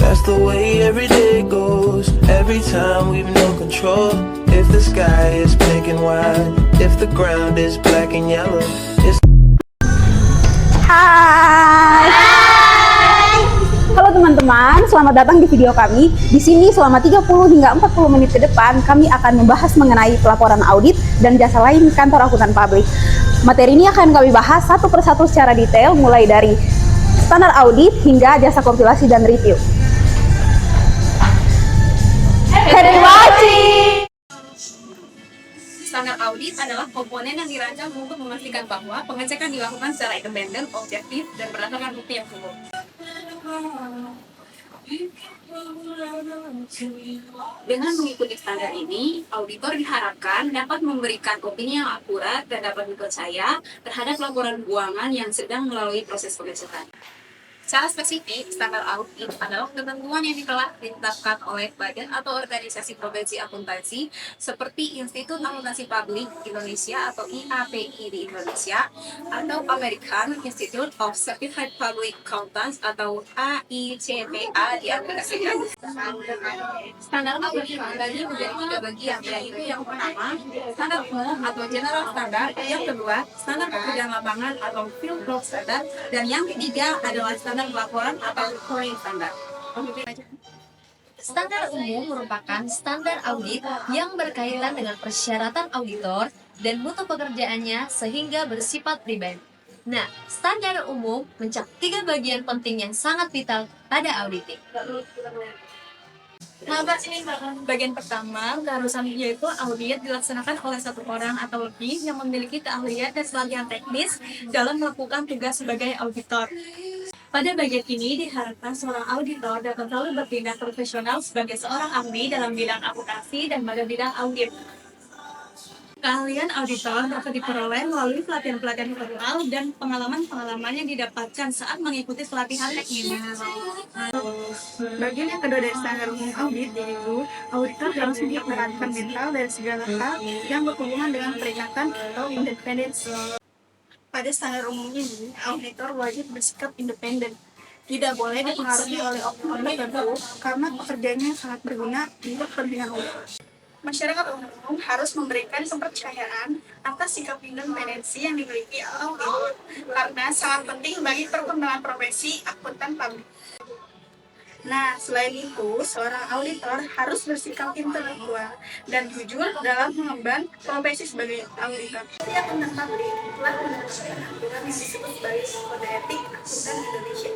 That's the way every day goes. Every time we've no control. If the sky is pink and white, if the ground is black and yellow, it's... Hai. Halo teman-teman, selamat datang di video kami. Di sini selama 30 hingga 40 menit ke depan kami akan membahas mengenai pelaporan audit dan jasa lain kantor akuntan publik. Materi ini akan kami bahas satu persatu secara detail, mulai dari standar audit hingga jasa kompilasi dan review. Happy watching! Standar audit adalah komponen yang dirancang untuk memastikan bahwa pengecekan dilakukan secara independen, objektif, dan berdasarkan bukti yang cukup. Dengan mengikuti standar ini, auditor diharapkan dapat memberikan opini yang akurat dan dapat dipercaya terhadap laporan keuangan yang sedang melalui proses pengecekan. Secara spesifik, standar audit adalah ketentuan yang telah ditetapkan oleh badan atau organisasi profesi akuntansi seperti Institut Akuntansi Publik Indonesia atau IAPI di Indonesia atau American Institute of Certified Public Accountants atau AICPA di Amerika Serikat. Standar audit dibagi menjadi 3 bagian, yaitu yang pertama, standar umum atau general standard, yang kedua, standar pekerjaan lapangan atau field work standard, dan yang ketiga adalah standar pelaporan atau reporting standar. Standar umum merupakan standar audit yang berkaitan dengan persyaratan auditor dan mutu pekerjaannya sehingga bersifat pribadi. Nah, standar umum mencakup 3 bagian penting yang sangat vital pada auditing. Bagian pertama, keharusan yaitu audit dilaksanakan oleh satu orang atau lebih yang memiliki keahlian dan pelatihan teknis dalam melakukan tugas sebagai auditor. Pada bagian ini diharapkan seorang auditor dapat selalu bertindak profesional sebagai seorang ahli dalam bidang akuntansi dan pada bidang audit. Keahlian auditor dapat diperoleh melalui pelatihan-pelatihan formal dan pengalaman-pengalaman yang didapatkan saat mengikuti pelatihan teknis. Bagian yang kedua dari standar umum audit yaitu auditor harus memperhatikan mental dari segala hal yang berhubungan dengan peringatan atau independensi. Pada standar umum ini, auditor wajib bersikap independen. Tidak boleh dipengaruhi oleh oknum tertentu karena pekerjaannya sangat berguna untuk kepentingan umum. Masyarakat umum harus memberikan kepercayaan atas sikap independensi yang dimiliki auditor karena sangat penting bagi perkembangan profesi akuntan publik. Nah, selain itu, seorang auditor harus bersikap intelektual dan jujur dalam mengemban profesi sebagai auditor. Akuntan publik telah menerapkan aturan yang disebut sebagai kode etik akuntan Indonesia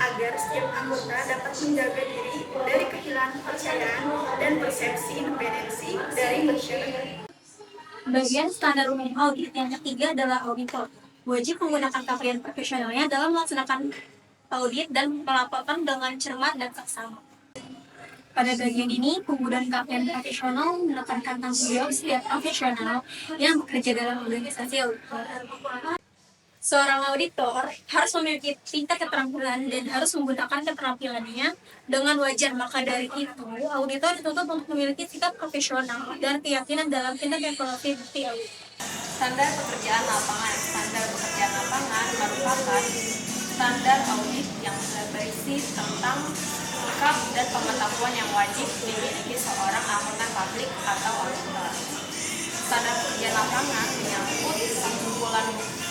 agar setiap anggota dapat menjaga diri dari kehilangan kepercayaan dan persepsi independensi dari masyarakat. Bagian standar umum audit yang ketiga adalah auditor wajib menggunakan keahlian profesionalnya dalam melaksanakan audit dan melaporkan dengan cermat dan seksama. Pada bagian ini, penggunaan keahlian profesional menekankan tanggung jawab setiap profesional yang bekerja dalam organisasi auditor. Seorang auditor harus memiliki tingkat keterampilan dan harus menggunakan keterampilannya dengan wajar. Maka dari itu, auditor dituntut untuk memiliki sikap profesional dan keyakinan dalam tindak evaluasi bukti audit. Standar pekerjaan lapangan. Standar pekerjaan lapangan merupakan standar audit yang berisi tentang sikap dan pengetahuan yang wajib dimiliki seorang akuntan publik atau auditor. Standar pekerjaan lapangan menyangkut pengumpulan bukti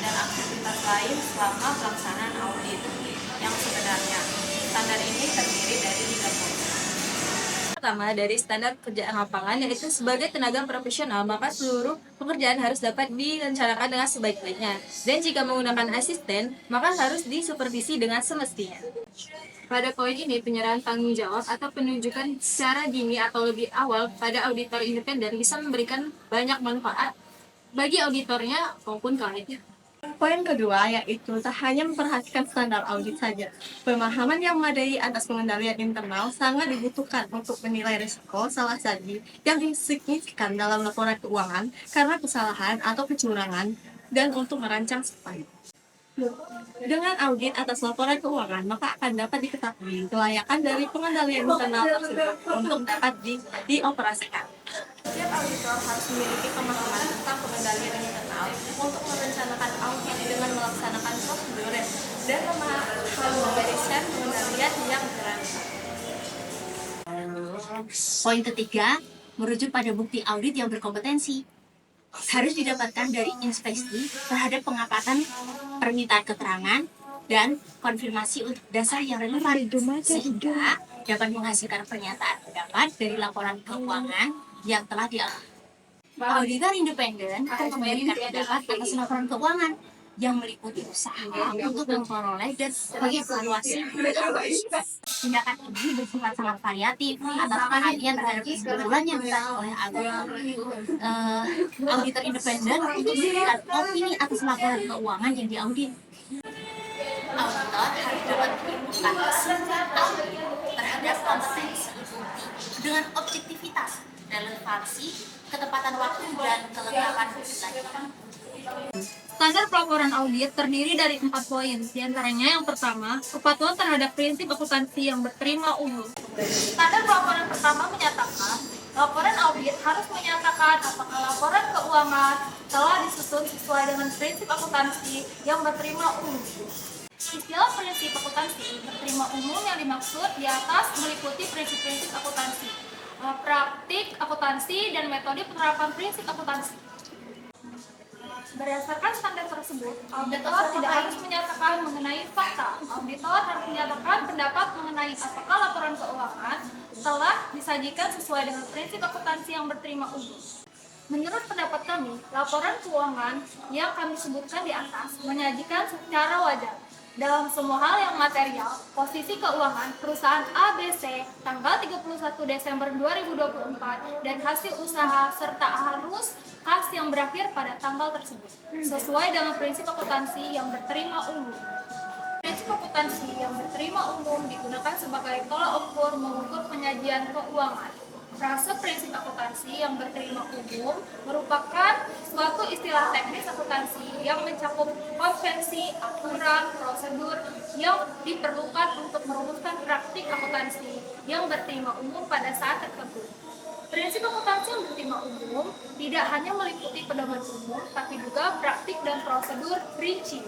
dan aktivitas lain selama pelaksanaan audit yang sebenarnya. Standar ini terdiri dari 3 poin. Pertama, dari standar pekerjaan lapangan, yaitu sebagai tenaga profesional, maka seluruh pekerjaan harus dapat direncanakan dengan sebaik-baiknya. Dan jika menggunakan asisten, maka harus disupervisi dengan semestinya. Pada poin ini, penyerahan tanggung jawab atau penunjukan secara dini atau lebih awal pada auditor independen bisa memberikan banyak manfaat bagi auditornya maupun kliennya. Poin kedua yaitu tak hanya memperhatikan standar audit saja. Pemahaman yang memadai atas pengendalian internal sangat dibutuhkan untuk menilai risiko salah tadi yang signifikan dalam laporan keuangan karena kesalahan atau kecurangan dan untuk merancang strategi. Dengan audit atas laporan keuangan, maka akan dapat diketahui kelayakan dari pengendalian internal tersebut untuk dapat dioperasikan. Setiap auditor harus memiliki pemahaman tentang pengendalian internal untuk merencanakan audit dengan melaksanakan prosedur dan membereskan pengendalian yang terancam. Poin ketiga, merujuk pada bukti audit yang berkompetensi. Harus didapatkan dari inspeksi terhadap pengangkatan permintaan keterangan dan konfirmasi untuk dasar yang relevan, sehingga dapat menghasilkan pernyataan pendapat dari laporan keuangan yang telah dialami. Auditor independen akan memberikan pendapat atas laporan keuangan yang meliputi usaha untuk memperoleh dan mengevaluasi tindakan ini bersifat sangat variatif atas perhatian terhadap kesimpulan yang dilakukan oleh auditor independen untuk memberikan opini atas laporan keuangan yang diaudit. Auditor harus dapat menyimpulkan kesimpulan audit terhadap kompetensi dengan objektivitas, relevansi, ketepatan waktu, dan kelengkapan bukti lainnya. Standar pelaporan audit terdiri dari 4 poin, diantaranya yang pertama, kepatuhan terhadap prinsip akuntansi yang berterima umum. Standar pelaporan pertama menyatakan, laporan audit harus menyatakan apakah laporan keuangan telah disusun sesuai dengan prinsip akuntansi yang berterima umum. Istilah prinsip akuntansi berterima umum yang dimaksud di atas meliputi prinsip-prinsip akuntansi, praktik akuntansi, dan metode penerapan prinsip akuntansi. Berdasarkan standar tersebut, auditor tidak harus menyatakan mengenai fakta. Auditor harus menyatakan pendapat mengenai apakah laporan keuangan telah disajikan sesuai dengan prinsip akuntansi yang berterima umum. Menurut pendapat kami, laporan keuangan yang kami sebutkan di atas menyajikan secara wajar dalam semua hal yang material, posisi keuangan perusahaan ABC tanggal 31 Desember 2024 dan hasil usaha serta arus kas yang berakhir pada tanggal tersebut sesuai dengan prinsip akuntansi yang berterima umum. Prinsip akuntansi yang berterima umum digunakan sebagai tolak ukur mengukur penyajian keuangan. Frase prinsip akuntansi yang berterima umum merupakan suatu istilah teknis akuntansi yang mencakup konvensi, aturan, prosedur yang diperlukan untuk merumuskan praktik akuntansi yang berterima umum pada saat tertentu. Prinsip akuntansi yang berterima umum tidak hanya meliputi pedoman umum, tapi juga praktik dan prosedur rinci.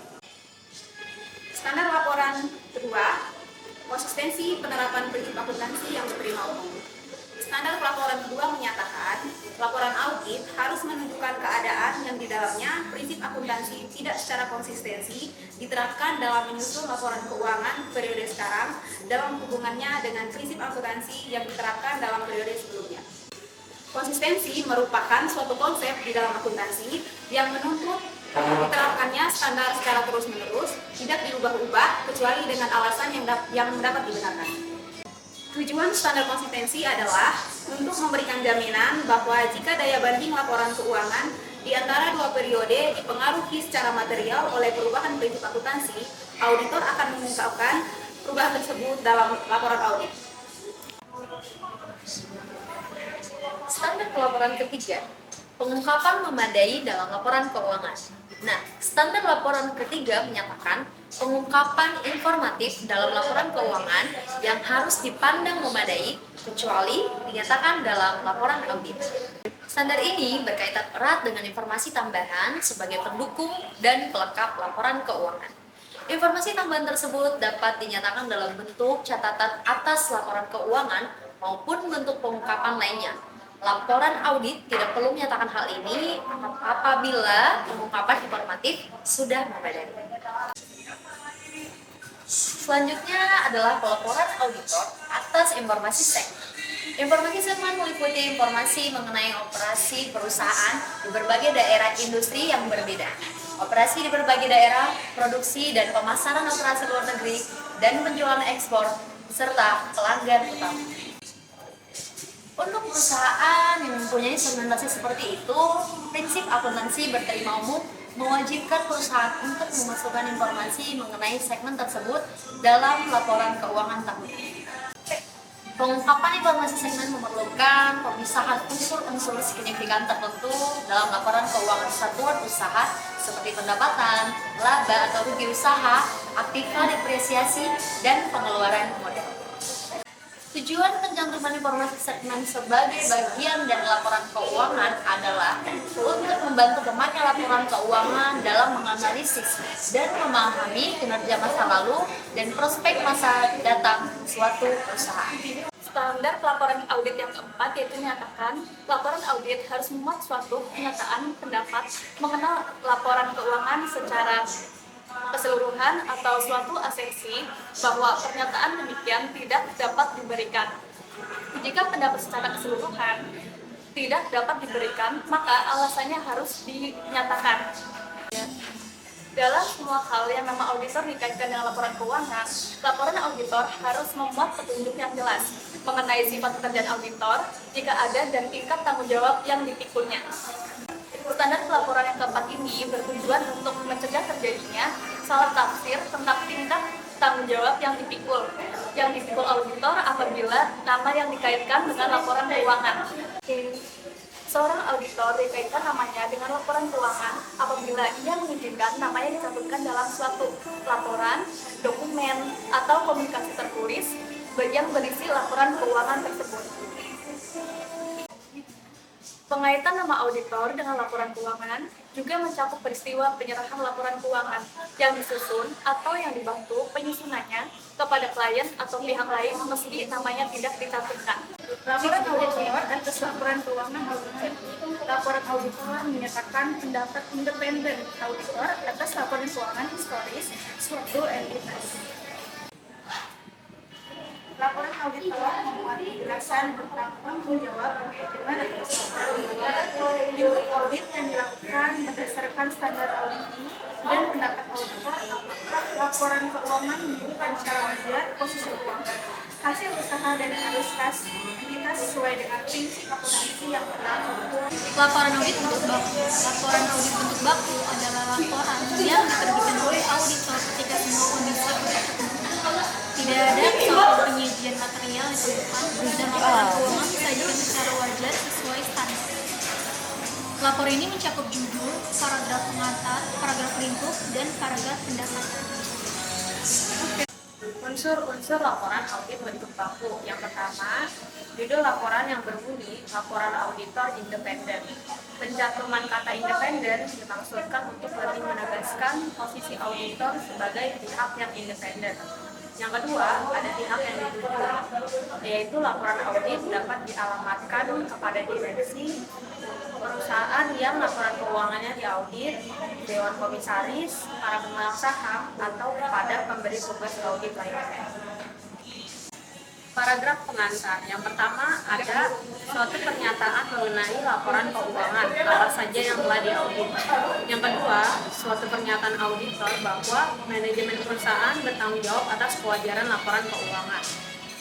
Standar laporan kedua, konsistensi penerapan prinsip akuntansi yang berterima umum. Standar pelaporan kedua menyatakan, laporan audit harus menunjukkan keadaan yang di dalamnya prinsip akuntansi tidak secara konsistensi diterapkan dalam menyusun laporan keuangan periode sekarang dalam hubungannya dengan prinsip akuntansi yang diterapkan dalam periode sebelumnya. Konsistensi merupakan suatu konsep di dalam akuntansi yang menuntut diterapkannya standar secara terus-menerus, tidak diubah-ubah kecuali dengan alasan yang dapat dibenarkan. Tujuan standar konsistensi adalah untuk memberikan jaminan bahwa jika daya banding laporan keuangan di antara dua periode dipengaruhi secara material oleh perubahan prinsip akuntansi, auditor akan mengungkapkan perubahan tersebut dalam laporan audit. Standar pelaporan ketiga. Pengungkapan memadai dalam laporan keuangan. Nah, standar laporan ketiga menyatakan pengungkapan informatif dalam laporan keuangan yang harus dipandang memadai kecuali dinyatakan dalam laporan audit. Standar ini berkaitan erat dengan informasi tambahan sebagai pendukung dan pelengkap laporan keuangan. Informasi tambahan tersebut dapat dinyatakan dalam bentuk catatan atas laporan keuangan maupun bentuk pengungkapan lainnya. Laporan audit tidak perlu menyatakan hal ini apabila pengungkapan informatif sudah memadai. Selanjutnya adalah pelaporan auditor atas informasi segmen. Informasi segmen meliputi informasi mengenai operasi perusahaan di berbagai daerah industri yang berbeda, operasi di berbagai daerah, produksi dan pemasaran operasi luar negeri, dan penjualan ekspor, serta pelanggan utama. Untuk perusahaan yang mempunyai segmentasi seperti itu, prinsip akuntansi berterima umum mewajibkan perusahaan untuk memasukkan informasi mengenai segmen tersebut dalam laporan keuangan tahunan. Pengungkapan informasi segmen memerlukan pemisahan unsur-unsur signifikan tertentu dalam laporan keuangan satuan usaha seperti pendapatan, laba atau rugi usaha, aktiva depresiasi, dan pengeluaran modal. Tujuan pencantuman informasi segmen sebagai bagian dari laporan keuangan adalah untuk membantu temannya laporan keuangan dalam menganalisis dan memahami kinerja masa lalu dan prospek masa datang suatu perusahaan. Standar pelaporan audit yang keempat yaitu menyatakan laporan audit harus memuat suatu pernyataan pendapat mengenal laporan keuangan secara keseluruhan atau suatu asensi bahwa pernyataan demikian tidak dapat diberikan. Jika pendapat secara keseluruhan tidak dapat diberikan, maka alasannya harus dinyatakan. Dalam semua hal yang nama auditor dikaitkan dengan laporan keuangan, laporan auditor harus memuat petunjuk yang jelas mengenai sifat pekerjaan auditor jika ada dan tingkat tanggung jawab yang dipikulnya. Standar pelaporan yang keempat ini bertujuan untuk mencegah terjadinya salah tafsir tentang tingkat tanggung jawab yang dipikul auditor apabila nama yang dikaitkan dengan laporan keuangan. Seorang auditor dikaitkan namanya dengan laporan keuangan apabila ia mengizinkan namanya dicantumkan dalam suatu laporan, dokumen, atau komunikasi tertulis yang berisi laporan keuangan tersebut. Pengaitan nama auditor dengan laporan keuangan juga mencakup peristiwa penyerahan laporan keuangan yang disusun atau yang dibantu penyusunannya kepada klien atau pihak lain meski namanya tidak dicantumkan. Laporan auditor atas laporan keuangan auditor. Laporan auditor menyatakan pendapat independen auditor atas laporan keuangan historis suatu entitas. Laporan auditor memuat penjelasan tentang tanggung jawab manajemen atas audit yang dilakukan berdasarkan standar audit dan pendapat auditor apakah laporan keuangan menunjukkan secara wajar posisi keuangan, hasil usaha dan arus kas entitas sesuai dengan prinsip akuntansi yang berlaku. Laporan audit bentuk baku. Laporan audit bentuk baku adalah laporan yang diterbitkan oleh auditor ketika semua kondisi sudah terpenuhi. Tidak ada soal penyajian material yang ditemukan dan laporan keuangan disajikan secara wajar sesuai standar. Lapor ini mencakup judul, paragraf pengantar, paragraf lingkup, dan paragraf pendapatan. Unsur-unsur laporan audit bentuk baku. Yang pertama, judul laporan yang berbunyi laporan auditor independen. Pencantuman kata independen dimaksudkan untuk lebih menegaskan posisi auditor sebagai pihak yang independen. Yang kedua, ada pihak yang dituju, yaitu laporan audit dapat dialamatkan kepada direksi perusahaan yang laporan keuangannya diaudit, dewan komisaris, para pemegang saham, atau kepada pemberi tugas audit lainnya. Paragraf pengantar. Yang pertama ada suatu pernyataan mengenai laporan keuangan, apa saja yang telah diaudit. Yang kedua, suatu pernyataan auditor bahwa manajemen perusahaan bertanggung jawab atas kewajaran laporan keuangan.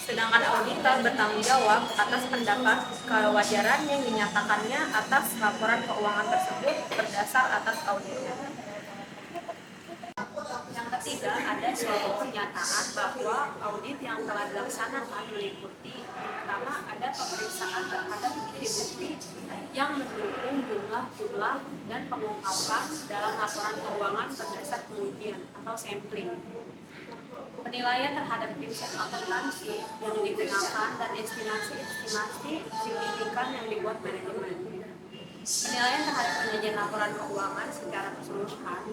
Sedangkan auditor bertanggung jawab atas pendapat kewajaran yang dinyatakannya atas laporan keuangan tersebut berdasar atas auditnya. Yang ketiga, ketiga, ada suatu pernyataan bahwa audit yang telah dilaksanakan meliputi pertama ada pemeriksaan terhadap bukti-bukti yang mendukung jumlah dan pengungkapan dalam laporan keuangan berdasar pengujian atau sampling. Penilaian terhadap prinsip akuntansi yang digunakan dan estimasi signifikan yang dibuat manajemen. Penilaian terhadap penyajian laporan keuangan secara keseluruhan.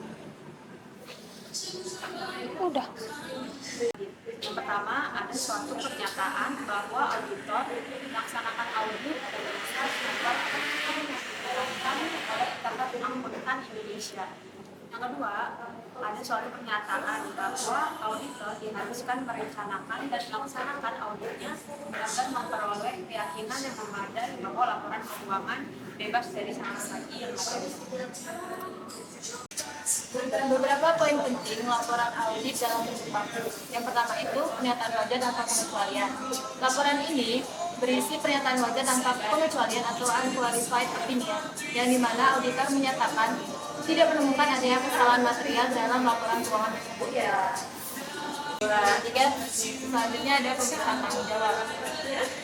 Yang pertama, ada suatu pernyataan bahwa auditor melaksanakan audit berdasar standar terhadap angkutan Indonesia. Yang kedua, ada suatu pernyataan bahwa auditor diharuskan merencanakan dan melaksanakan auditnya agar memperoleh keyakinan yang memadai bahwa laporan keuangan bebas dari sama lagi yang beberapa poin penting laporan audit dalam bentuk baku. Yang pertama itu pernyataan wajar tanpa pengecualian. Laporan ini berisi pernyataan wajar tanpa pengecualian atau unqualified opinion, yang dimana auditor menyatakan tidak menemukan adanya kesalahan material dalam laporan keuangan tersebut. Selanjutnya ada pemeriksaan tanggung jawab,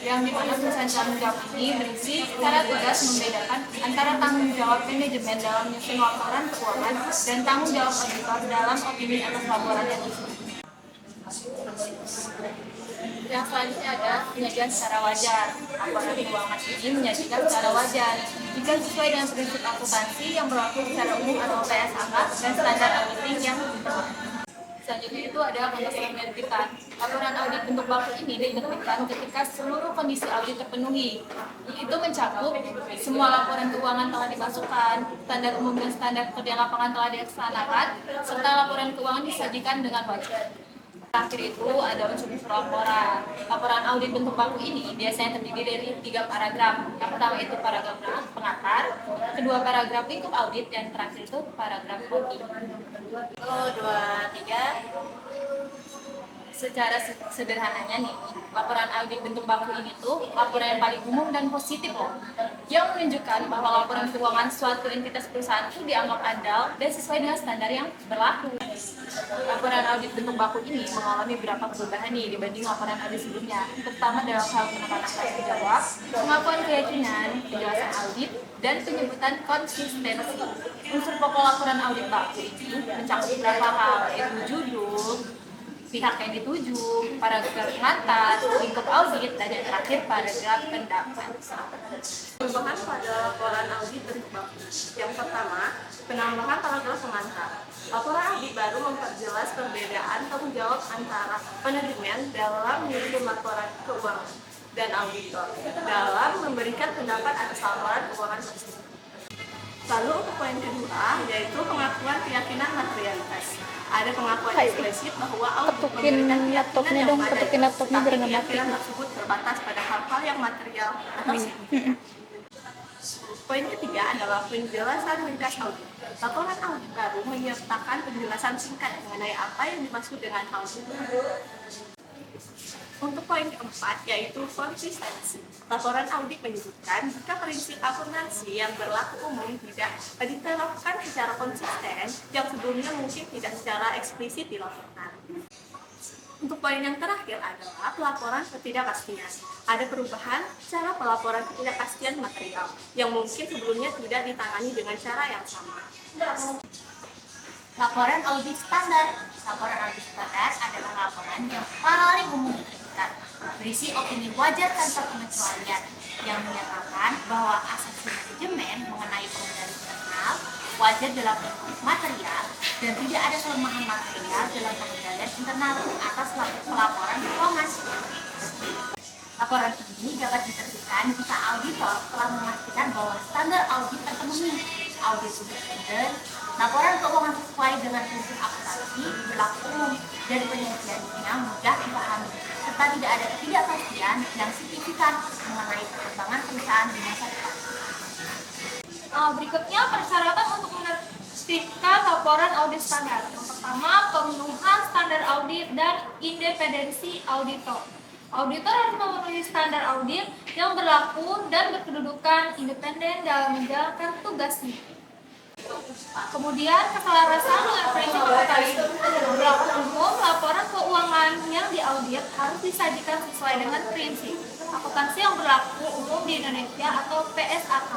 yang dimana pemeriksaan tanggung jawab ini berisi secara tegas membedakan antara tanggung jawab manajemen dalam menyusun laporan keuangan dan tanggung jawab auditor dalam opini atas laporan yang diisukan. Yang selanjutnya ada penyajian secara wajar. Laporan keuangan ini menyajikan secara wajar jika sesuai dengan prinsip akuntansi yang berlaku secara umum atau PSAK dan standar auditing yang berlaku. Selanjutnya itu ada konteks penerbitan. Laporan audit bentuk baku ini diterbitkan ketika seluruh kondisi audit terpenuhi. Itu mencakup semua laporan keuangan telah dimasukkan, standar umum dan standar kerja lapangan telah dilaksanakan, serta laporan keuangan disajikan dengan wajar. Terakhir itu ada unsur-unsur laporan. Laporan audit bentuk baku ini biasanya terdiri dari 3 paragraf. Yang pertama itu paragraf pengantar, kedua paragraf lingkup audit, dan terakhir itu paragraf audit. 1, 2, 3. Secara sederhananya nih, laporan audit bentuk baku ini tuh laporan yang paling umum dan positif loh, yang menunjukkan bahwa laporan keuangan suatu entitas perusahaan itu dianggap andal dan sesuai dengan standar yang berlaku. Laporan audit bentuk baku ini mengalami beberapa perubahan nih dibanding laporan audit sebelumnya, terutama dalam hal penekanan tanggung jawab, pengakuan keyakinan, penjelasan audit, dan penyebutan konsistensi. Unsur pokok laporan audit baku ini mencakup beberapa hal, yaitu judul, pihak yang dituju, paragraf pengantar, lingkup audit, dan yang terakhir paragraf pendapat. Perubahan pada laporan audit bentuk baku. Yang pertama, penambahan paragraf pengantar. Laporan audit baru memperjelas perbedaan tanggung jawab antara manajemen dalam menyusun laporan keuangan dan auditor dalam memberikan pendapat atas laporan keuangan tersebut. Lalu untuk poin kedua, yaitu pengakuan keyakinan materialitas. Ada pengakuan eksplisit bahwa audit memberikan keyakinan yang pada keyakinan tersebut terbatas pada hal-hal yang material atau signifikan. Poin ketiga adalah penjelasan ringkas audit. Laporan audit baru menyertakan penjelasan singkat mengenai apa yang dimaksud dengan hal tersebut. Untuk poin keempat, yaitu konsistensi. Laporan audit menyebutkan jika prinsip akuntansi yang berlaku umum tidak diterapkan secara konsisten, yang sebelumnya mungkin tidak secara eksplisit dilaporkan. Untuk poin yang terakhir adalah pelaporan ketidakpastian. Ada perubahan cara pelaporan ketidakpastian material, yang mungkin sebelumnya tidak ditangani dengan cara yang sama. Laporan audit standar. Laporan audit standar adalah laporan yang paling umum diterbitkan, berisi opini wajar tanpa pengecualian, yang menyatakan bahwa asasi manajemen mengenai pengendalian internal wajar dalam lingkup material dan tidak ada kelemahan material dalam pengendalian internal atas pelaporan keuangan. Laporan ini dapat diterbitkan jika auditor telah memastikan bahwa standar audit terpenuhi, audit independen, laporan keuangan sesuai dengan prinsip akuntansi berlaku umum, dan penyajiannya mudah dipahami, serta tidak ada ketidakpastian yang signifikan mengenai perkembangan perusahaan di masa depan. Berikutnya persyaratan untuk menerbitkan laporan audit standar. Yang pertama, pemenuhan standar audit dan independensi auditor. Auditor harus memenuhi standar audit yang berlaku dan berkedudukan independen dalam menjalankan tugasnya. Kemudian keselarasan dengan prinsip akuntansi yang berlaku audit harus disajikan sesuai dengan prinsip akuntansi yang berlaku umum di Indonesia atau PSAK.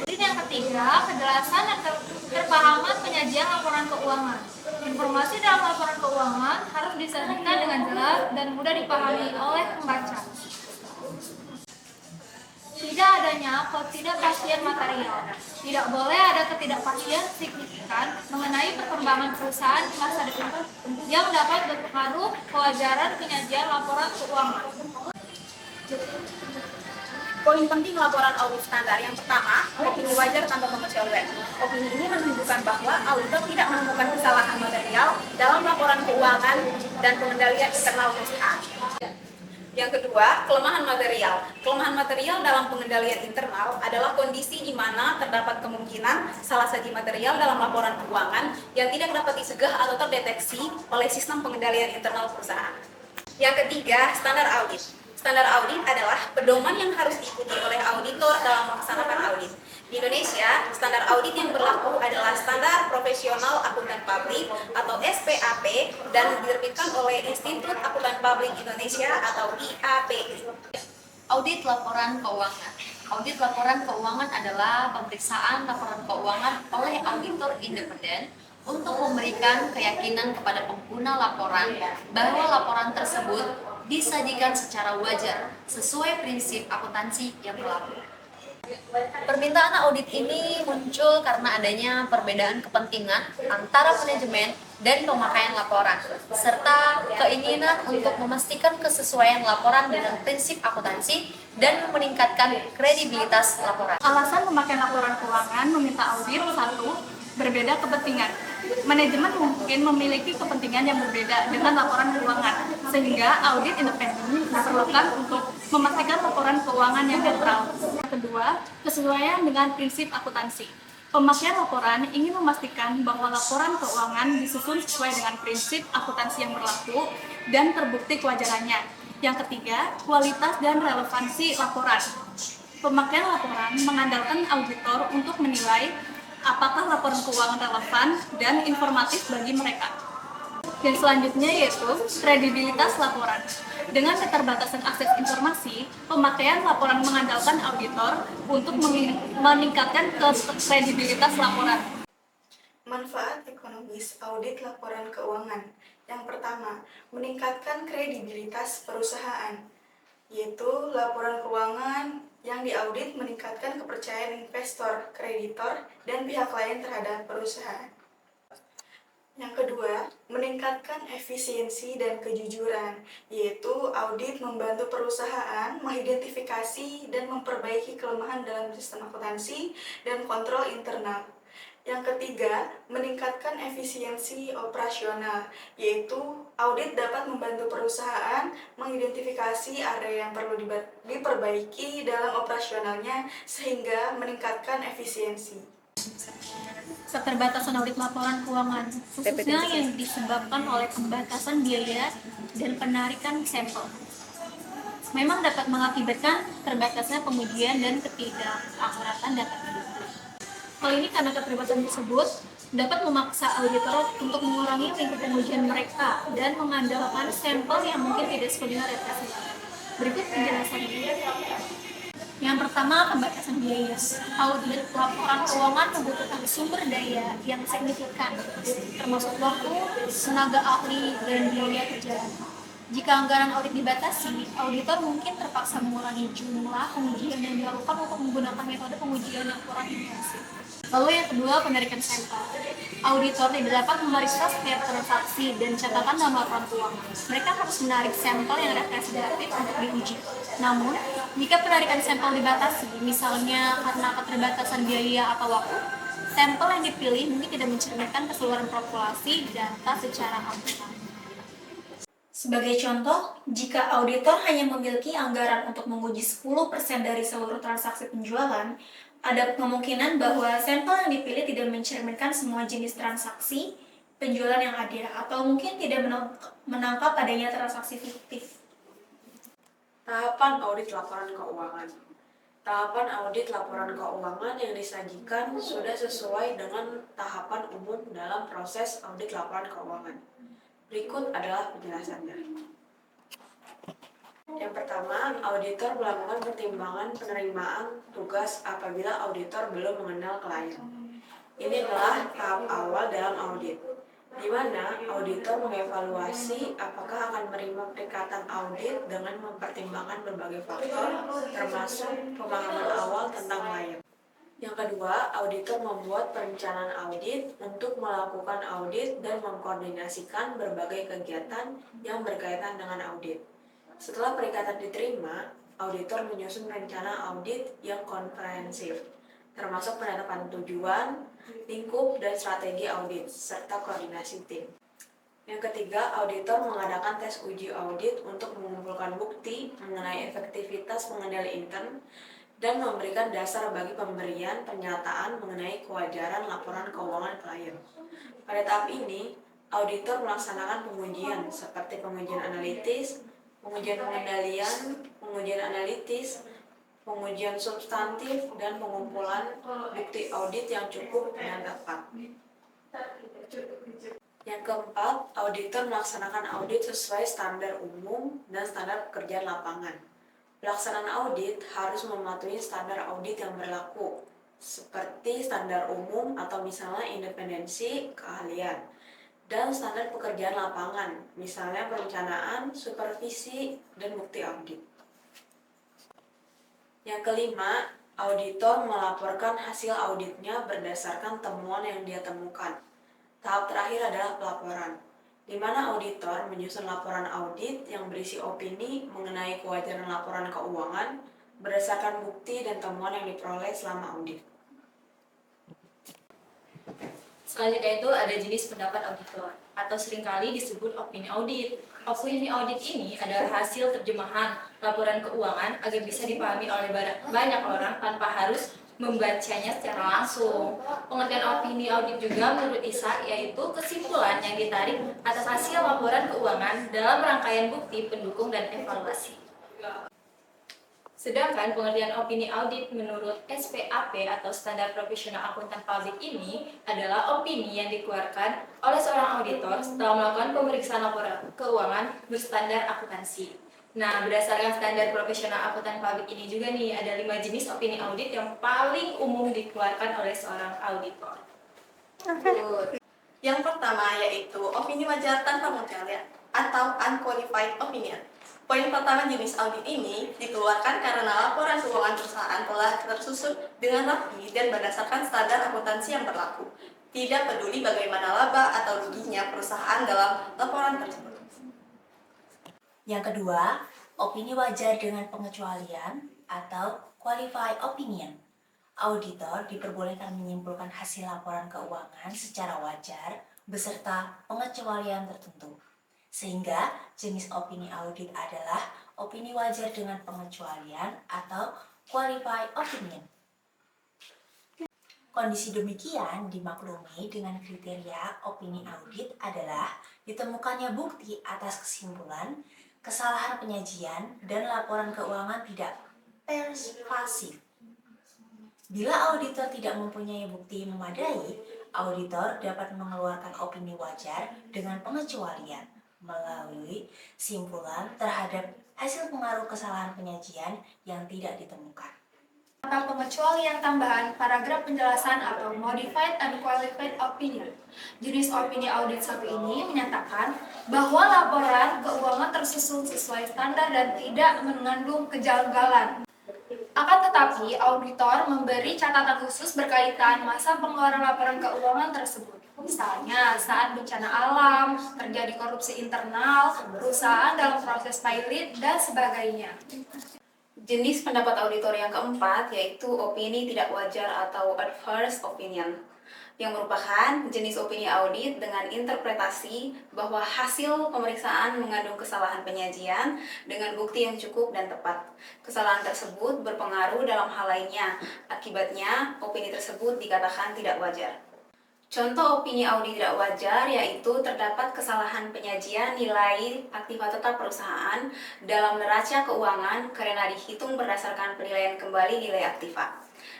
Kemudian yang ketiga, kejelasan dan keterpahaman penyajian laporan keuangan. Informasi dalam laporan keuangan harus disajikan dengan jelas dan mudah dipahami oleh pembaca. Tidak adanya ketidakpastian material. Tidak boleh ada ketidakpastian signifikan mengenai perkembangan perusahaan di masa depan yang dapat berpengaruh kewajaran penyajian laporan keuangan. Poin penting laporan audit standar yang pertama, opini wajar tanpa pengecualian. Opini ini menunjukkan bahwa auditor tidak menemukan kesalahan material dalam laporan keuangan dan pengendalian internal perusahaan. Yang kedua, kelemahan material. Kelemahan material dalam pengendalian internal adalah kondisi di mana terdapat kemungkinan salah satu material dalam laporan keuangan yang tidak dapat disegah atau terdeteksi oleh sistem pengendalian internal perusahaan. Yang ketiga, standar audit. Standar audit adalah pedoman yang harus diikuti oleh auditor dalam melaksanakan audit. Di Indonesia, standar audit yang berlaku adalah Standar Profesional Akuntan Publik atau SPAP dan diterbitkan oleh Institut Akuntan Publik Indonesia atau IAPI. Audit laporan keuangan. Audit laporan keuangan adalah pemeriksaan laporan keuangan oleh auditor independen untuk memberikan keyakinan kepada pengguna laporan bahwa laporan tersebut disajikan secara wajar sesuai prinsip akuntansi yang berlaku. Permintaan audit ini muncul karena adanya perbedaan kepentingan antara manajemen dan pemakaian laporan, serta keinginan untuk memastikan kesesuaian laporan dengan prinsip akuntansi dan meningkatkan kredibilitas laporan. Alasan pemakaian laporan keuangan meminta audit: satu, berbeda kepentingan. Manajemen mungkin memiliki kepentingan yang berbeda dengan laporan keuangan, sehingga audit independen diperlukan untuk memastikan laporan keuangan yang netral. Yang kedua, kesesuaian dengan prinsip akuntansi. Pemakaian laporan ingin memastikan bahwa laporan keuangan disusun sesuai dengan prinsip akuntansi yang berlaku dan terbukti kewajarannya. Yang ketiga, kualitas dan relevansi laporan. Pemakaian laporan mengandalkan auditor untuk menilai apakah laporan keuangan relevan dan informatif bagi mereka. Dan selanjutnya yaitu kredibilitas laporan. Dengan keterbatasan akses informasi, pemakaian laporan mengandalkan auditor untuk meningkatkan kredibilitas laporan. Manfaat ekonomis audit laporan keuangan. Yang pertama, meningkatkan kredibilitas perusahaan, yaitu laporan keuangan yang diaudit meningkatkan kepercayaan investor, kreditor, dan pihak lain terhadap perusahaan. Yang kedua, meningkatkan efisiensi dan kejujuran, yaitu audit membantu perusahaan mengidentifikasi dan memperbaiki kelemahan dalam sistem akuntansi dan kontrol internal. Yang ketiga, meningkatkan efisiensi operasional, yaitu audit dapat membantu perusahaan mengidentifikasi area yang perlu diperbaiki dalam operasionalnya sehingga meningkatkan efisiensi. Keterbatasan audit laporan keuangan, khususnya yang disebabkan oleh pembatasan biaya dan penarikan sampel, memang dapat mengakibatkan terbatasnya pengujian dan ketidakakuratan data. Hal ini karena keterbatasan tersebut dapat memaksa auditor untuk mengurangi lingkup pengujian mereka dan mengandalkan sampel yang mungkin tidak sepenuhnya representatif. Berikut penjelasannya. Yang pertama, pembatasan biaya. Audit laporan keuangan membutuhkan sumber daya yang signifikan, termasuk waktu, tenaga ahli, dan biaya kerja. Jika anggaran audit dibatasi, auditor mungkin terpaksa mengurangi jumlah pengujian yang dilakukan untuk menggunakan metode pengujian yang kurang intensif. Lalu yang kedua, penarikan sampel. Auditor tidak dapat memeriksa setiap transaksi dan catatan dalam laporan keuangan. Mereka harus menarik sampel yang representatif untuk diuji. Namun, jika penarikan sampel dibatasi, misalnya karena keterbatasan biaya atau waktu, sampel yang dipilih mungkin tidak mencerminkan keseluruhan populasi data secara akurat. Sebagai contoh, jika auditor hanya memiliki anggaran untuk menguji 10% dari seluruh transaksi penjualan, ada kemungkinan bahwa sampel yang dipilih tidak mencerminkan semua jenis transaksi penjualan yang ada, atau mungkin tidak menangkap adanya transaksi fiktif. Tahapan audit laporan keuangan. Tahapan audit laporan keuangan yang disajikan sudah sesuai dengan tahapan umum dalam proses audit laporan keuangan. Berikut adalah penjelasannya. Yang pertama, auditor melakukan pertimbangan penerimaan tugas apabila auditor belum mengenal klien. Ini adalah tahap awal dalam audit, di mana auditor mengevaluasi apakah akan menerima peringkatan audit dengan mempertimbangkan berbagai faktor, termasuk pemahaman awal tentang klien. Yang kedua, auditor membuat perencanaan audit untuk melakukan audit dan mengkoordinasikan berbagai kegiatan yang berkaitan dengan audit. Setelah peringkatan diterima, auditor menyusun rencana audit yang komprehensif, termasuk penetapan tujuan, lingkup, dan strategi audit, serta koordinasi tim. Yang ketiga, auditor mengadakan tes uji audit untuk mengumpulkan bukti mengenai efektivitas pengendali intern dan memberikan dasar bagi pemberian pernyataan mengenai kewajaran laporan keuangan klien. Pada tahap ini, auditor melaksanakan pengujian seperti pengujian analitis, pengujian pengendalian, pengujian analitis, pengujian substantif, dan pengumpulan bukti audit yang cukup dan tepat. Yang keempat, auditor melaksanakan audit sesuai standar umum dan standar pekerjaan lapangan. Pelaksanaan audit harus mematuhi standar audit yang berlaku, seperti standar umum atau misalnya independensi, keahlian, dan standar pekerjaan lapangan, misalnya perencanaan, supervisi, dan bukti audit. Yang kelima, auditor melaporkan hasil auditnya berdasarkan temuan yang dia temukan. Tahap terakhir adalah pelaporan, di mana auditor menyusun laporan audit yang berisi opini mengenai kewajaran laporan keuangan berdasarkan bukti dan temuan yang diperoleh selama audit. Selanjutnya itu ada jenis pendapat auditor, atau seringkali disebut opini audit. Opini audit ini adalah hasil terjemahan laporan keuangan agar bisa dipahami oleh banyak orang tanpa harus membacanya secara langsung. Pengertian opini audit juga menurut Isa yaitu kesimpulan yang ditarik atas hasil laporan keuangan dalam rangkaian bukti pendukung dan evaluasi. Sedangkan pengertian opini audit menurut SPAP atau Standar Profesional Akuntan Publik ini adalah opini yang dikeluarkan oleh seorang auditor setelah melakukan pemeriksaan laporan keuangan berstandar akuntansi. Nah, berdasarkan Standar Profesional Akuntan Publik ini juga nih, ada 5 jenis opini audit yang paling umum dikeluarkan oleh seorang auditor. Yang pertama yaitu opini wajar tanpa pengecualian atau unqualified opinion. Poin pertama jenis audit ini dikeluarkan karena laporan keuangan perusahaan telah tersusun dengan rapi dan berdasarkan standar akuntansi yang berlaku. Tidak peduli bagaimana laba atau ruginya perusahaan dalam laporan tersebut. Yang kedua, opini wajar dengan pengecualian atau qualified opinion. Auditor diperbolehkan menyimpulkan hasil laporan keuangan secara wajar beserta pengecualian tertentu. Sehingga jenis opini audit adalah opini wajar dengan pengecualian atau qualified opinion. Kondisi demikian dimaklumi dengan kriteria opini audit adalah ditemukannya bukti atas kesimpulan, kesalahan penyajian, dan laporan keuangan tidak persuasif. Bila auditor tidak mempunyai bukti memadai, auditor dapat mengeluarkan opini wajar dengan pengecualian melalui simpulan terhadap hasil pengaruh kesalahan penyajian yang tidak ditemukan. Tentang pengecualian tambahan paragraf penjelasan atau modified and qualified opinion. Jenis opini audit satu ini menyatakan bahwa laporan keuangan tersusun sesuai standar dan tidak mengandung kejanggalan. Akan tetapi, auditor memberi catatan khusus berkaitan masa pengeluaran laporan keuangan tersebut. Misalnya, saat bencana alam, terjadi korupsi internal, perusahaan dalam proses pilot, dan sebagainya. Jenis pendapat auditor yang keempat yaitu opini tidak wajar atau adverse opinion, yang merupakan jenis opini audit dengan interpretasi bahwa hasil pemeriksaan mengandung kesalahan penyajian dengan bukti yang cukup dan tepat. Kesalahan tersebut berpengaruh dalam hal lainnya, akibatnya opini tersebut dikatakan tidak wajar. Contoh opini audit tidak wajar yaitu terdapat kesalahan penyajian nilai aktiva tetap perusahaan dalam neraca keuangan karena dihitung berdasarkan penilaian kembali nilai aktiva.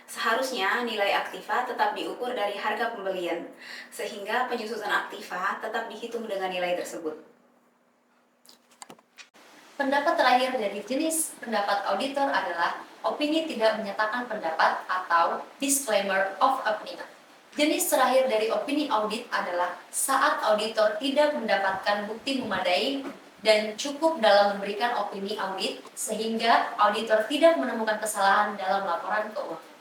Seharusnya nilai aktiva tetap diukur dari harga pembelian, sehingga penyusunan aktiva tetap dihitung dengan nilai tersebut. Pendapat terakhir dari jenis pendapat auditor adalah opini tidak menyatakan pendapat atau disclaimer of opinion. Jenis terakhir dari opini audit adalah saat auditor tidak mendapatkan bukti memadai dan cukup dalam memberikan opini audit sehingga auditor tidak menemukan kesalahan dalam laporan keuangan.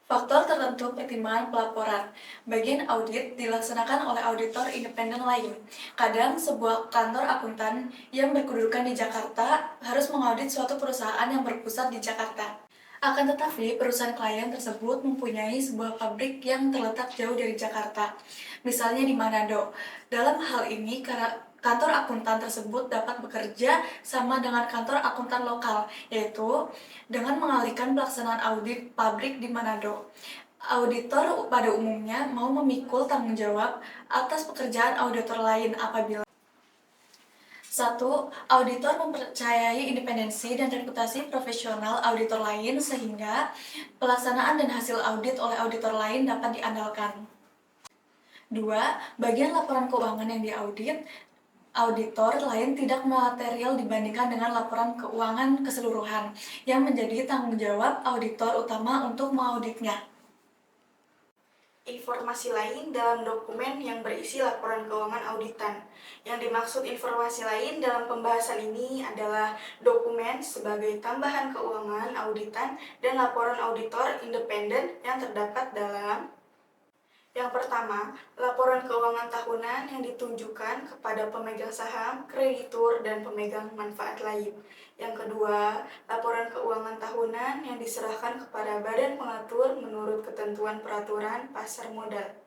Faktor tertentu pertimbangan pelaporan. Bagian audit dilaksanakan oleh auditor independen lain. Kadang sebuah kantor akuntan yang berkedudukan di Jakarta harus mengaudit suatu perusahaan yang berpusat di Jakarta. Akan tetapi, perusahaan klien tersebut mempunyai sebuah pabrik yang terletak jauh dari Jakarta, misalnya di Manado. Dalam hal ini, kantor akuntan tersebut dapat bekerja sama dengan kantor akuntan lokal, yaitu dengan mengalihkan pelaksanaan audit pabrik di Manado. Auditor pada umumnya mau memikul tanggung jawab atas pekerjaan auditor lain apabila 1. Auditor mempercayai independensi dan reputasi profesional auditor lain sehingga pelaksanaan dan hasil audit oleh auditor lain dapat diandalkan. 2. Bagian laporan keuangan yang diaudit, auditor lain tidak material dibandingkan dengan laporan keuangan keseluruhan yang menjadi tanggung jawab auditor utama untuk mengauditnya. Informasi lain dalam dokumen yang berisi laporan keuangan auditan. Yang dimaksud informasi lain dalam pembahasan ini adalah dokumen sebagai tambahan keuangan auditan dan laporan auditor independen yang terdapat dalam yang pertama, laporan keuangan tahunan yang ditunjukkan kepada pemegang saham, kreditur, dan pemegang manfaat lain. Yang kedua, laporan keuangan tahunan yang diserahkan kepada badan pengatur menurut ketentuan peraturan pasar modal.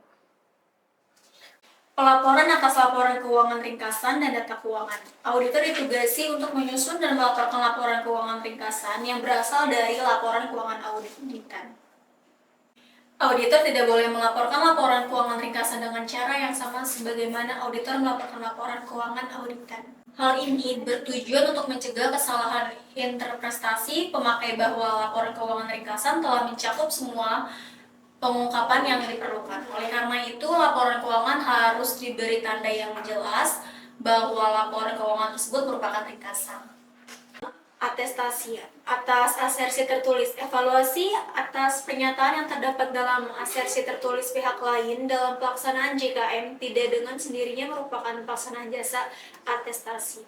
Pelaporan atas laporan keuangan ringkasan dan data keuangan. Auditor ditugasi untuk menyusun dan melaporkan laporan keuangan ringkasan yang berasal dari laporan keuangan auditan. Auditor tidak boleh melaporkan laporan keuangan ringkasan dengan cara yang sama sebagaimana auditor melaporkan laporan keuangan auditan. Hal ini bertujuan untuk mencegah kesalahan interpretasi pemakai bahwa laporan keuangan ringkasan telah mencakup semua pengungkapan yang diperlukan. Oleh karena itu, laporan keuangan harus diberi tanda yang jelas bahwa laporan keuangan tersebut merupakan ringkasan. Atestasi atas asersi tertulis, evaluasi atas pernyataan yang terdapat dalam asersi tertulis pihak lain dalam pelaksanaan JKM tidak dengan sendirinya merupakan pelaksanaan jasa atestasi.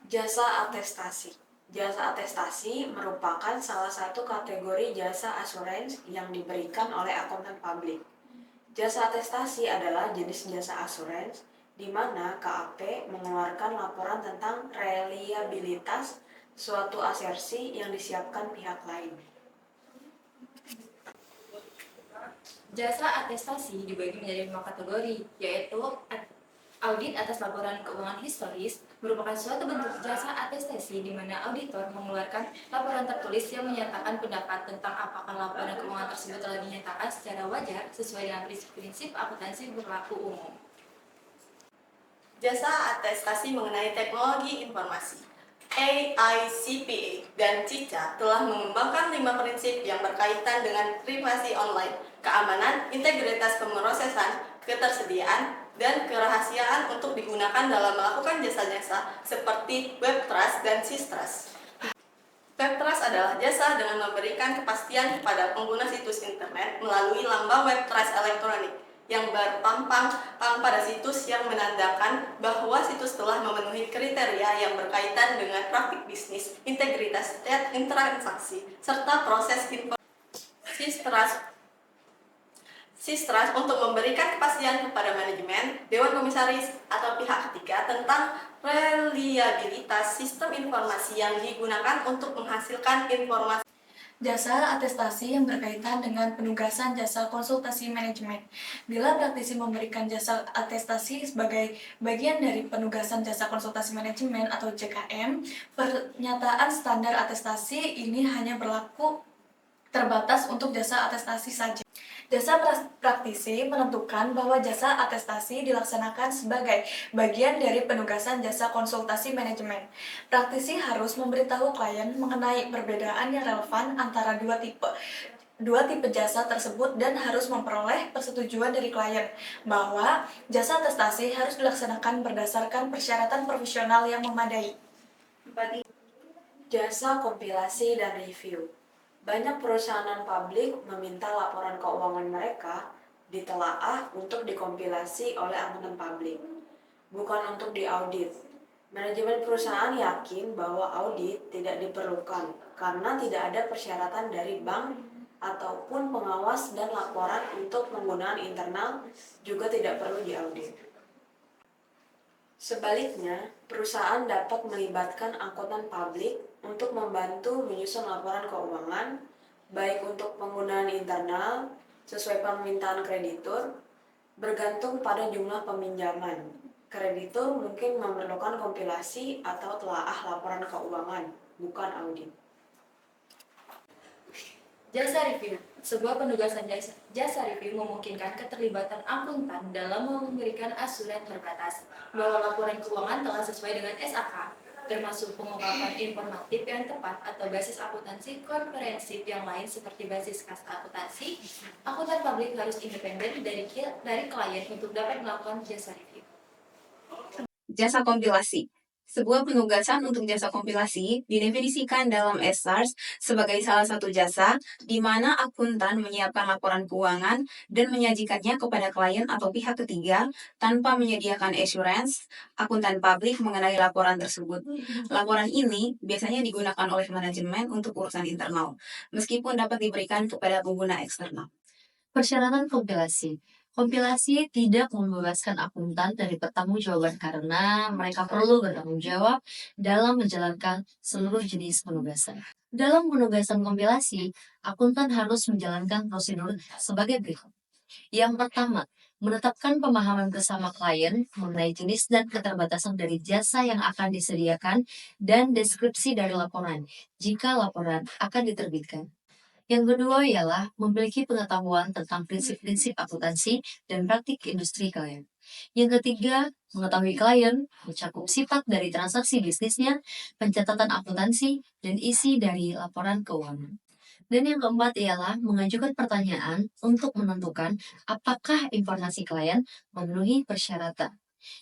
Jasa atestasi. Jasa atestasi merupakan salah satu kategori jasa asuransi yang diberikan oleh akuntan publik. Jasa atestasi adalah jenis jasa asuransi di mana KAP mengeluarkan laporan tentang reliabilitas suatu asersi yang disiapkan pihak lain. Jasa atestasi dibagi menjadi 5 kategori, yaitu audit atas laporan keuangan historis merupakan suatu bentuk jasa atestasi di mana auditor mengeluarkan laporan tertulis yang menyatakan pendapat tentang apakah laporan keuangan tersebut telah dinyatakan secara wajar sesuai dengan prinsip-prinsip akuntansi berlaku umum. Jasa atestasi mengenai teknologi informasi. AICPA dan CICA telah mengembangkan 5 prinsip yang berkaitan dengan privasi online, keamanan, integritas pemrosesan, ketersediaan, dan kerahasiaan untuk digunakan dalam melakukan jasa-jasa seperti web trust dan SysTrust. Web trust adalah jasa dengan memberikan kepastian kepada pengguna situs internet melalui lambang web trust elektronik yang berpampang pada situs yang menandakan bahwa situs telah memenuhi kriteria yang berkaitan dengan praktik bisnis, integritas, transaksi, serta proses SysTrust untuk memberikan kepastian kepada manajemen, dewan komisaris, atau pihak ketiga tentang reliabilitas sistem informasi yang digunakan untuk menghasilkan informasi. Jasa atestasi yang berkaitan dengan penugasan jasa konsultasi manajemen. Bila praktisi memberikan jasa atestasi sebagai bagian dari penugasan jasa konsultasi manajemen atau JKM, pernyataan standar atestasi ini hanya berlaku terbatas untuk jasa atestasi saja. Jasa praktisi menentukan bahwa jasa atestasi dilaksanakan sebagai bagian dari penugasan jasa konsultasi manajemen. Praktisi harus memberitahu klien mengenai perbedaan yang relevan antara dua tipe dua tipe jasa tersebut dan harus memperoleh persetujuan dari klien bahwa jasa atestasi harus dilaksanakan berdasarkan persyaratan profesional yang memadai. Jasa kompilasi dan review. Banyak perusahaan publik meminta laporan keuangan mereka ditelaah untuk dikompilasi oleh akuntan publik, bukan untuk diaudit. Manajemen perusahaan yakin bahwa audit tidak diperlukan karena tidak ada persyaratan dari bank ataupun pengawas dan laporan untuk penggunaan internal juga tidak perlu diaudit. Sebaliknya, perusahaan dapat melibatkan akuntan publik untuk membantu menyusun laporan keuangan, baik untuk penggunaan internal sesuai permintaan kreditur, bergantung pada jumlah peminjaman. Kreditur mungkin memerlukan kompilasi atau telaah laporan keuangan, bukan audit. Jasa review. Sebuah penugasan jasa review memungkinkan keterlibatan akuntan dalam memberikan asuran terbatas bahwa laporan keuangan telah sesuai dengan SAK, termasuk pengungkapan informatif yang tepat atau basis akuntansi komprehensif yang lain seperti basis kas akuntansi. Akuntan publik harus independen dari klien untuk dapat melakukan jasa review. Jasa kompilasi. Sebuah penugasan untuk jasa kompilasi didefinisikan dalam SARS sebagai salah satu jasa di mana akuntan menyiapkan laporan keuangan dan menyajikannya kepada klien atau pihak ketiga tanpa menyediakan assurance akuntan publik mengenai laporan tersebut. Laporan ini biasanya digunakan oleh manajemen untuk urusan internal, meskipun dapat diberikan kepada pengguna eksternal. Persyaratan kompilasi. Kompilasi tidak membebaskan akuntan dari pertanggungjawaban karena mereka perlu bertanggung jawab dalam menjalankan seluruh jenis penugasan. Dalam penugasan kompilasi, akuntan harus menjalankan prosedur sebagai berikut. Yang pertama, menetapkan pemahaman bersama klien mengenai jenis dan keterbatasan dari jasa yang akan disediakan dan deskripsi dari laporan jika laporan akan diterbitkan. Yang kedua ialah memiliki pengetahuan tentang prinsip-prinsip akuntansi dan praktik industri klien. Yang ketiga, mengetahui klien, mencakup sifat dari transaksi bisnisnya, pencatatan akuntansi, dan isi dari laporan keuangan. Dan yang keempat ialah mengajukan pertanyaan untuk menentukan apakah informasi klien memenuhi persyaratan.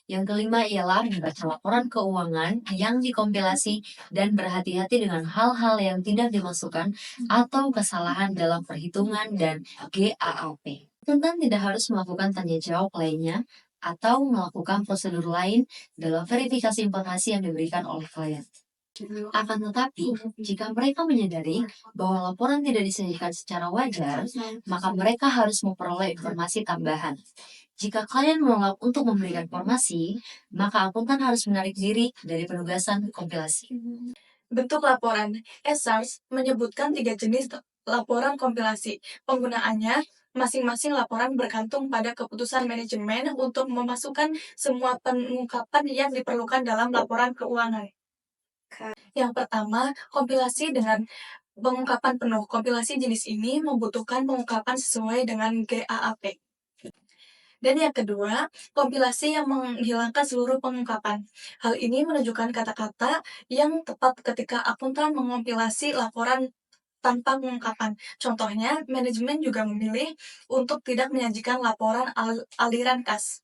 Yang kelima ialah membaca laporan keuangan yang dikompilasi dan berhati-hati dengan hal-hal yang tidak dimasukkan atau kesalahan dalam perhitungan dan GAAP. Akuntan tidak harus melakukan tanya jawab lainnya atau melakukan prosedur lain dalam verifikasi informasi yang diberikan oleh klien. Akan tetapi, jika mereka menyadari bahwa laporan tidak disajikan secara wajar, maka mereka harus memperoleh informasi tambahan. Jika klien menolak untuk memberikan informasi, maka akuntan harus menarik diri dari penugasan kompilasi. Bentuk laporan. SARS menyebutkan 3 jenis laporan kompilasi. Penggunaannya, masing-masing laporan bergantung pada keputusan manajemen untuk memasukkan semua pengungkapan yang diperlukan dalam laporan keuangan. Yang pertama, kompilasi dengan pengungkapan penuh. Kompilasi jenis ini membutuhkan pengungkapan sesuai dengan GAAP. Dan yang kedua, kompilasi yang menghilangkan seluruh pengungkapan. Hal ini menunjukkan kata-kata yang tepat ketika akuntan mengompilasi laporan tanpa pengungkapan. Contohnya, manajemen juga memilih untuk tidak menyajikan laporan aliran kas.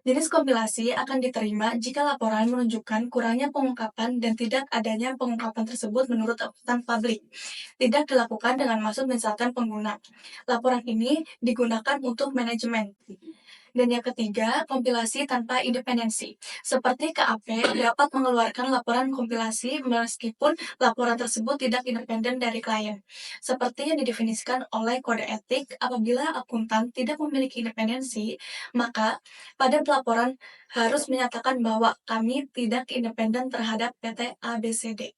Jenis kompilasi akan diterima jika laporan menunjukkan kurangnya pengungkapan dan tidak adanya pengungkapan tersebut menurut akuntan publik. Tidak dilakukan dengan maksud menyesatkan pengguna. Laporan ini digunakan untuk manajemen. Dan yang ketiga, kompilasi tanpa independensi. Seperti KAP dapat mengeluarkan laporan kompilasi meskipun laporan tersebut tidak independen dari klien. Seperti yang didefinisikan oleh kode etik, apabila akuntan tidak memiliki independensi, maka pada pelaporan harus menyatakan bahwa kami tidak independen terhadap PT ABCD.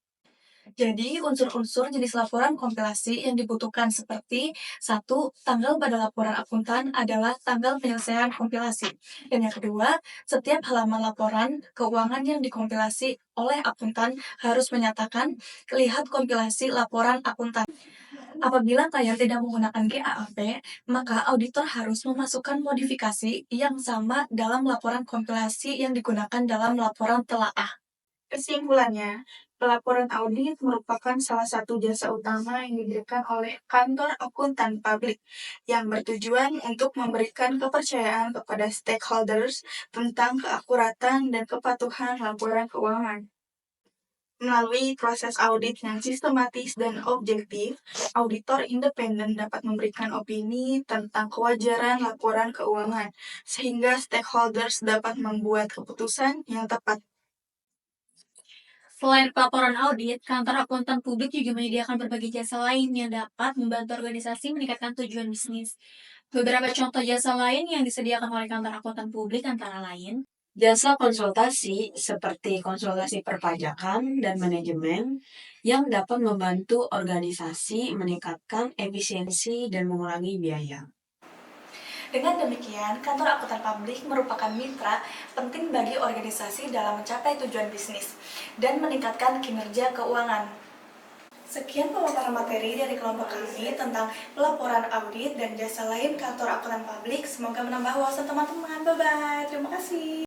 Jadi, unsur-unsur jenis laporan kompilasi yang dibutuhkan seperti 1. Tanggal pada laporan akuntan adalah tanggal penyelesaian kompilasi. Dan yang kedua, setiap halaman laporan keuangan yang dikompilasi oleh akuntan harus menyatakan lihat kompilasi laporan akuntan. Apabila klien tidak menggunakan GAAP, maka auditor harus memasukkan modifikasi yang sama dalam laporan kompilasi yang digunakan dalam laporan telaah. Kesimpulannya, Pelaporan audit merupakan salah satu jasa utama yang diberikan oleh kantor akuntan publik yang bertujuan untuk memberikan kepercayaan kepada stakeholders tentang keakuratan dan kepatuhan laporan keuangan. Melalui proses audit yang sistematis dan objektif, auditor independen dapat memberikan opini tentang kewajaran laporan keuangan, sehingga stakeholders dapat membuat keputusan yang tepat. Selain pelaporan audit, kantor akuntan publik juga menyediakan berbagai jasa lain yang dapat membantu organisasi meningkatkan tujuan bisnis. Beberapa contoh jasa lain yang disediakan oleh kantor akuntan publik antara lain, Jasa konsultasi seperti konsultasi perpajakan dan manajemen yang dapat membantu organisasi meningkatkan efisiensi dan mengurangi biaya. Dengan demikian, kantor akuntan publik merupakan mitra penting bagi organisasi dalam mencapai tujuan bisnis dan meningkatkan kinerja keuangan. Sekian pemaparan materi dari kelompok kami tentang pelaporan audit dan jasa lain kantor akuntan publik. Semoga menambah wawasan teman-teman. Bye-bye. Terima kasih.